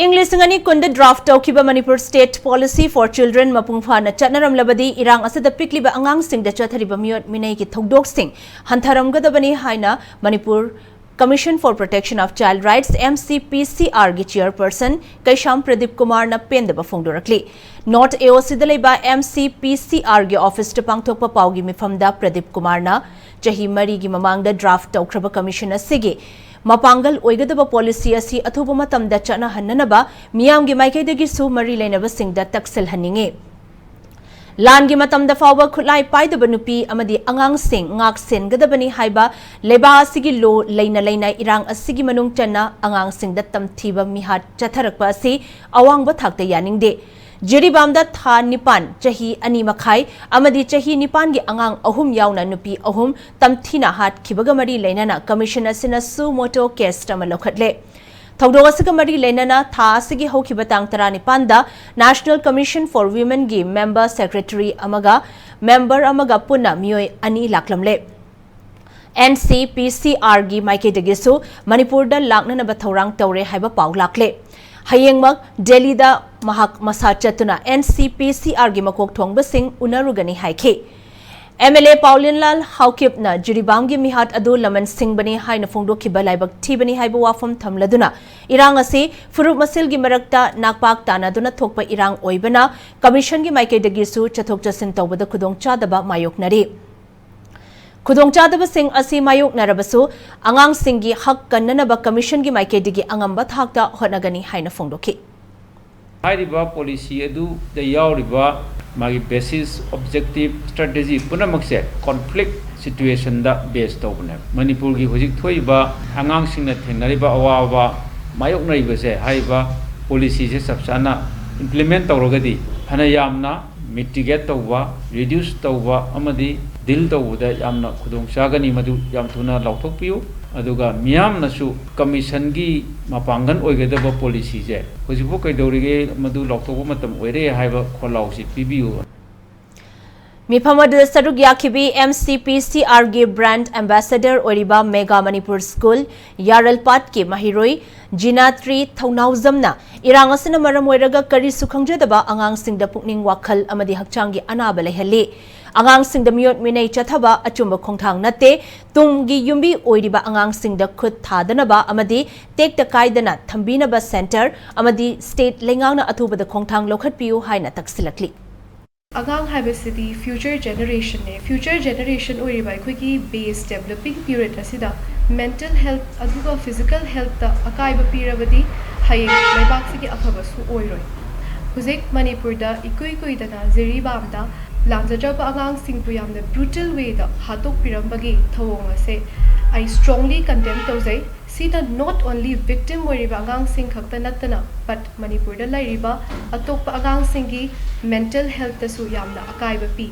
English ngani kunda draft taukiba Manipur State Policy for Children mapungphana chatnaram labadi irang asada pikliba angang sing da chathariba miyot minai ki thogdok sing hantaram gadabani haina Manipur Commission for Protection of Child Rights Mpcr gi chairperson Kaisham Pradeep Kumar na pendaba phongdorakli North AOC dalaiba Mpcr gi office ta pangthokpa paugi mifamda Pradeep Kumar na chahi mari gi mamangda draft taukraba commission asigi Mapangal oigadaba policy asi athuba matamda chana hannanaba miyamgi maikaidagi su mari lainaba singda taksel haninge Langi matamda fawba khulai paidaba nupi amadi angang sing ngak sen gadabani haiba leba asigi lo laina irang asigi manung chana angang singda tamthiba mihat chatharakpa asi awangba thakta yaningde Jiribamda tha nipan chahi ani makhai amadi chahi nipan gi angang ahum yauna nupi ahum tamthina hat khibaga mari lainana commissioner sina su moto case tamalokhatle Thogdoga siga mari lainana tha asigi hokhiba tang 19 da National Commission for Women gi member secretary amaga member amaga puna miyoi ani laklamle NCPCR gi maike dagisu Manipur da laknana ba thorang tawre haiba paw lakle Hayengmak Delhi da mahak masa chatuna NCPCR gi makok thongba sing unarugani haike MLA Paulin Lal Haukip na Jiribam gi mihat adu laman sing bani haina phongdo ki balaibak thibani haiba wafam thamladuna irang ase furup masil gi marakta nakpak tana duna thokpa irang oibana commission gi maike dagi su chathok chasin tawbada khudong chadaba mayoknari Kudong chadaba sing asi mayok narabasu angang singi hak kannanaba commission gi maike digi angamba thakta honagani haina phongdoki Hairiba policy edu the yauriba magi basis objective strategy punamakse conflict situation da based tobne Manipur gi hojik thoiba angang singna thenariba awawa mayok naiba se haiba policy se sabsana implement tawrogadi hana yamna mitigate tawwa reduce tawwa amadi deal tawuda yamna khudong chagani madu yam thuna lauthokpiu aduga miyam nasu commission gi mapangan oigadaba policy je hojibo kaidorige madu lauthokba matam oire haiba kholau si pibiu Miphamad Saruk Yakibi MCPCR gi brand ambassador Oriba Mega Manipur School Yaralpat ki Mahiroi Jinatri Thaunauzamna irang asina maram oiraga kari sukhangjadaba angang singda pukning wakhal amadi hakchangi anaba lehali angang singda miyot minai chathaba achumba khongthang nate tumgi yumbi oiriba angang singda khut thadanaba amadi tekta kaidana thambinaba center amadi state lengangna athubada khongthang lokhatpiu haina taksilakli Agang Habesity future generation oriba ekhoi base developing period asida mental health aduga physical health ta akaiba pirabadi hayeng laibak sigi afhabasu oiroi hujik Manipur da ikoi dana Jiribam da lanjajaba agang singpu yamna brutal way da hatok pirambagi thawong ase I strongly condemn tozai sida not only victim oiriba agang sing khakta natana but Manipur da lairiba atokpa agang singi mental health ta su yamna akaiba pi